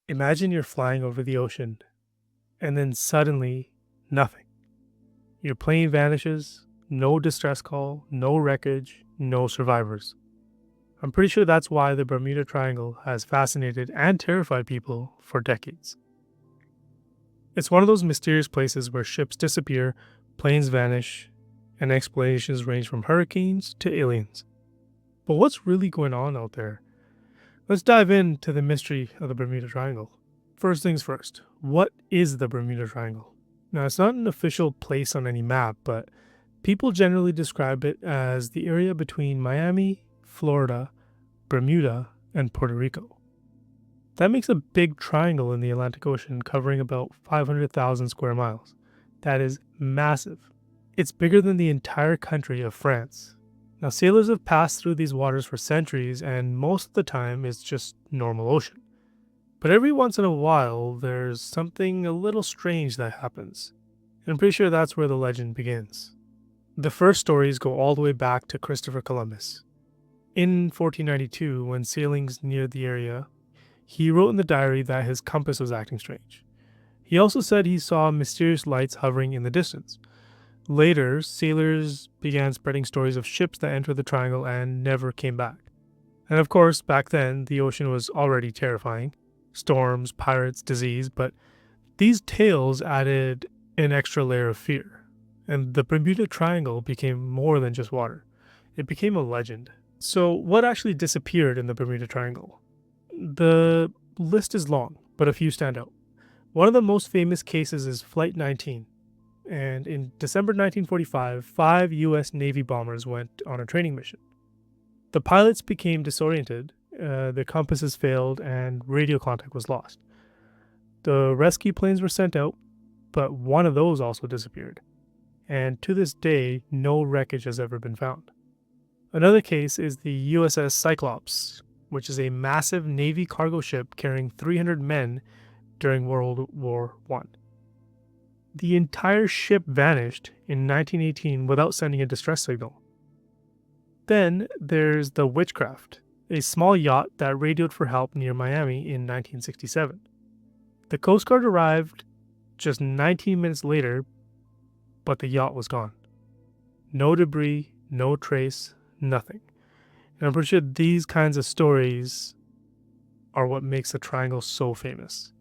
Imagine you're flying over the ocean and then suddenly nothing. Your plane vanishes, no distress call, no wreckage, no survivors. I'm pretty sure that's why the Bermuda Triangle has fascinated and terrified people for decades. It's one of those mysterious places where ships disappear, planes vanish, and explanations range from hurricanes to aliens. But what's really going on out there? Let's dive into the mystery of the Bermuda Triangle. First things first, what is the Bermuda Triangle? Now, it's not an official place on any map, but people generally describe it as the area between Miami, Florida, Bermuda, and Puerto Rico. That makes a big triangle in the Atlantic Ocean covering about 500,000 square miles. That is massive. It's bigger than the entire country of France. Now, sailors have passed through these waters for centuries, and most of the time it's just normal ocean. But every once in a while, there's something a little strange that happens. And I'm pretty sure that's where the legend begins. The first stories go all the way back to Christopher Columbus. In 1492, when sailing near the area, he wrote in the diary that his compass was acting strange. He also said he saw mysterious lights hovering in the distance. Later, sailors began spreading stories of ships that entered the triangle and never came back. And of course, back then, the ocean was already terrifying. Storms, pirates, disease, but these tales added an extra layer of fear. And the Bermuda Triangle became more than just water. It became a legend. So, what actually disappeared in the Bermuda Triangle? The list is long, but a few stand out. One of the most famous cases is Flight 19. And in December 1945, 5 US Navy bombers went on a training mission. The pilots became disoriented, their compasses failed, and radio contact was lost. The rescue planes were sent out, but one of those also disappeared. And to this day, no wreckage has ever been found. Another case is the USS Cyclops, which is a massive Navy cargo ship carrying 300 men during World War I. The entire ship vanished in 1918 without sending a distress signal. Then there's the Witchcraft, a small yacht that radioed for help near Miami in 1967. The Coast Guard arrived just 19 minutes later, but the yacht was gone. No debris, no trace, nothing. And I'm pretty sure these kinds of stories are what makes the triangle so famous.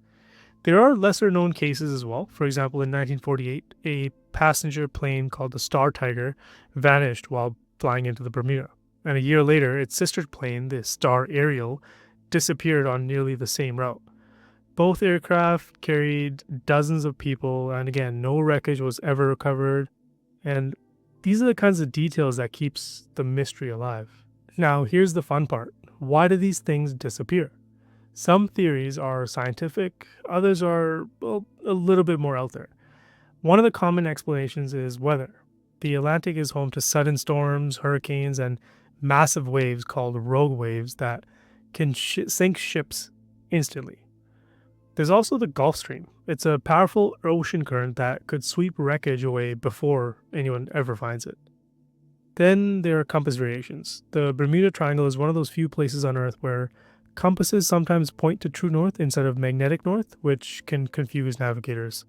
There are lesser known cases as well. For example, in 1948, a passenger plane called the Star Tiger vanished while flying into the Bermuda. And a year later, its sister plane, the Star Ariel, disappeared on nearly the same route. Both aircraft carried dozens of people, and again, no wreckage was ever recovered. And these are the kinds of details that keeps the mystery alive. Now, here's the fun part. Why do these things disappear? Some theories are scientific, others are, well, a little bit more out there. One of the common explanations is weather. The Atlantic is home to sudden storms, hurricanes, and massive waves called rogue waves that can sink ships instantly. There's also the Gulf Stream. It's a powerful ocean current that could sweep wreckage away before anyone ever finds it. Then there are compass variations. The Bermuda Triangle is one of those few places on Earth where compasses sometimes point to true north instead of magnetic north, which can confuse navigators.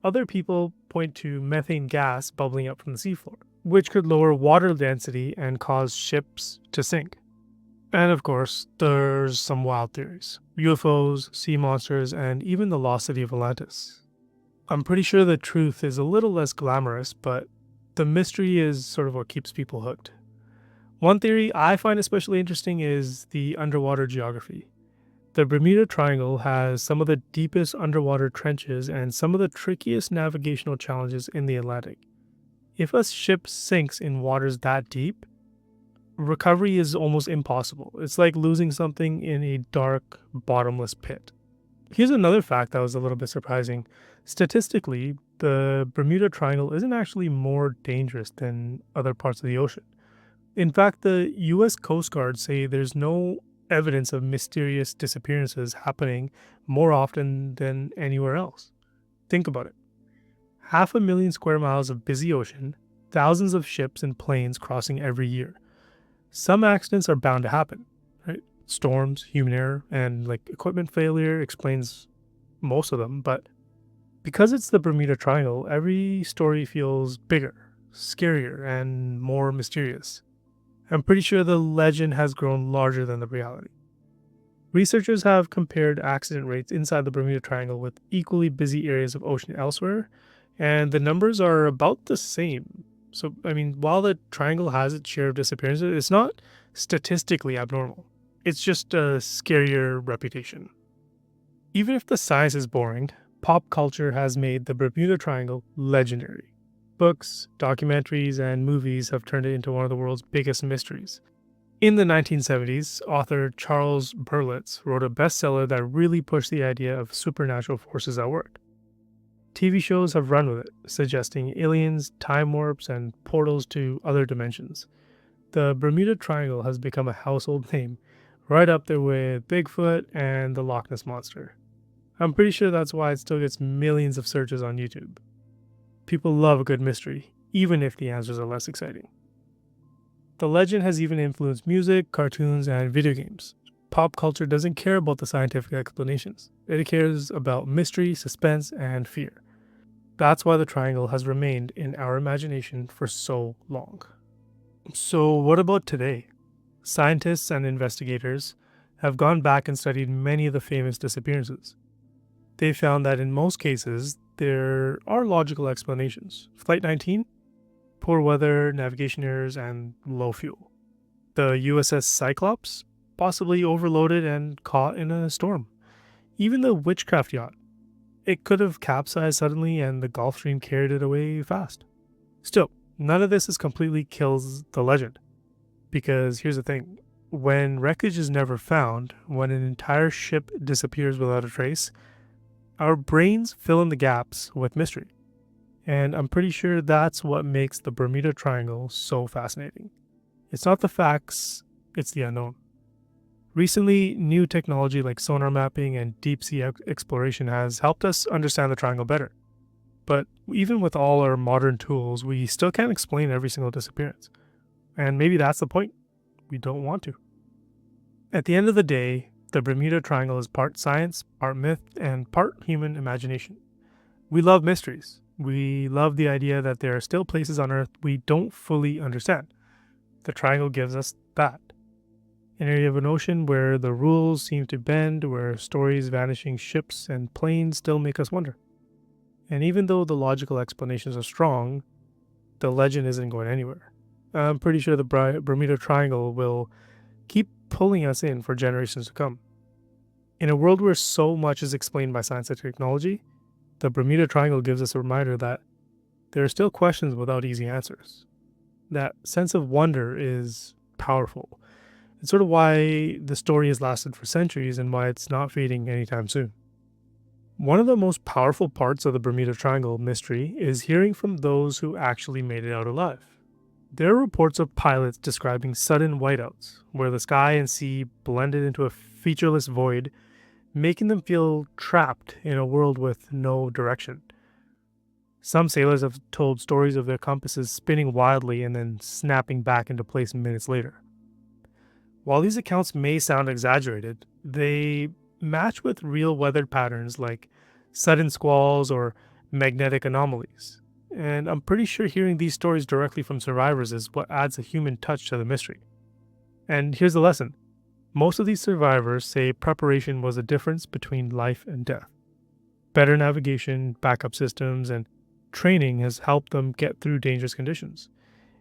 Other people point to methane gas bubbling up from the seafloor, which could lower water density and cause ships to sink. And of course, there's some wild theories. UFOs, sea monsters, and even the lost city of Atlantis. I'm pretty sure the truth is a little less glamorous, but the mystery is sort of what keeps people hooked. One theory I find especially interesting is the underwater geography. The Bermuda Triangle has some of the deepest underwater trenches and some of the trickiest navigational challenges in the Atlantic. If a ship sinks in waters that deep, recovery is almost impossible. It's like losing something in a dark, bottomless pit. Here's another fact that was a little bit surprising. Statistically, the Bermuda Triangle isn't actually more dangerous than other parts of the ocean. In fact, the US Coast Guard say there's no evidence of mysterious disappearances happening more often than anywhere else. Think about it. 500,000 square miles of busy ocean, thousands of ships and planes crossing every year. Some accidents are bound to happen, right? Storms, human error, and like equipment failure explains most of them, but because it's the Bermuda Triangle, every story feels bigger, scarier, and more mysterious. I'm pretty sure the legend has grown larger than the reality. Researchers have compared accident rates inside the Bermuda Triangle with equally busy areas of ocean elsewhere, and the numbers are about the same. So, I mean, while the triangle has its share of disappearances, it's not statistically abnormal. It's just a scarier reputation. Even if the science is boring, pop culture has made the Bermuda Triangle legendary. Books, documentaries, and movies have turned it into one of the world's biggest mysteries. In the 1970s, author Charles Berlitz wrote a bestseller that really pushed the idea of supernatural forces at work. TV shows have run with it, suggesting aliens, time warps, and portals to other dimensions. The Bermuda Triangle has become a household name, right up there with Bigfoot and the Loch Ness Monster. I'm pretty sure that's why it still gets millions of searches on YouTube. People love a good mystery, even if the answers are less exciting. The legend has even influenced music, cartoons, and video games. Pop culture doesn't care about the scientific explanations. It cares about mystery, suspense, and fear. That's why the triangle has remained in our imagination for so long. So, what about today? Scientists and investigators have gone back and studied many of the famous disappearances. They found that in most cases, there are logical explanations. Flight 19? Poor weather, navigation errors, and low fuel. The USS Cyclops? Possibly overloaded and caught in a storm. Even the Witchcraft yacht. It could have capsized suddenly and the Gulf Stream carried it away fast. Still, none of this is completely kills the legend. Because here's the thing. When wreckage is never found, when an entire ship disappears without a trace, our brains fill in the gaps with mystery. And I'm pretty sure that's what makes the Bermuda Triangle so fascinating. It's not the facts, it's the unknown. Recently, new technology like sonar mapping and deep sea exploration has helped us understand the triangle better. But even with all our modern tools, we still can't explain every single disappearance. And maybe that's the point. We don't want to. At the end of the day, the Bermuda Triangle is part science, part myth, and part human imagination. We love mysteries. We love the idea that there are still places on Earth we don't fully understand. The triangle gives us that. An area of an ocean where the rules seem to bend, where stories, vanishing ships, and planes still make us wonder. And even though the logical explanations are strong, the legend isn't going anywhere. I'm pretty sure the Bermuda Triangle will keep pulling us in for generations to come. In a world where so much is explained by science and technology, the Bermuda Triangle gives us a reminder that there are still questions without easy answers. That sense of wonder is powerful. It's sort of why the story has lasted for centuries and why it's not fading anytime soon. One of the most powerful parts of the Bermuda Triangle mystery is hearing from those who actually made it out alive. There are reports of pilots describing sudden whiteouts, where the sky and sea blended into a featureless void, making them feel trapped in a world with no direction. Some sailors have told stories of their compasses spinning wildly and then snapping back into place minutes later. While these accounts may sound exaggerated, they match with real weather patterns like sudden squalls or magnetic anomalies. And I'm pretty sure hearing these stories directly from survivors is what adds a human touch to the mystery. And here's the lesson. Most of these survivors say preparation was a difference between life and death. Better navigation, backup systems, and training has helped them get through dangerous conditions.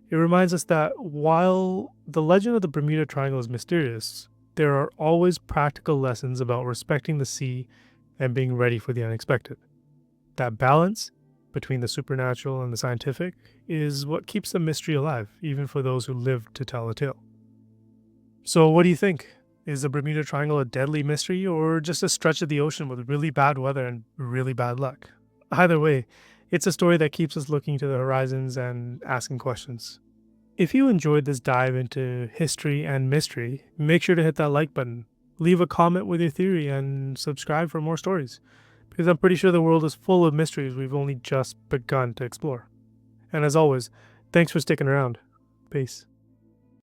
It reminds us that while the legend of the Bermuda Triangle is mysterious, there are always practical lessons about respecting the sea and being ready for the unexpected. That balance between the supernatural and the scientific is what keeps the mystery alive, even for those who live to tell the tale. So, what do you think? Is the Bermuda Triangle a deadly mystery or just a stretch of the ocean with really bad weather and really bad luck? Either way, it's a story that keeps us looking to the horizons and asking questions. If you enjoyed this dive into history and mystery, make sure to hit that like button, leave a comment with your theory, and subscribe for more stories, because I'm pretty sure the world is full of mysteries we've only just begun to explore. And as always, thanks for sticking around. Peace.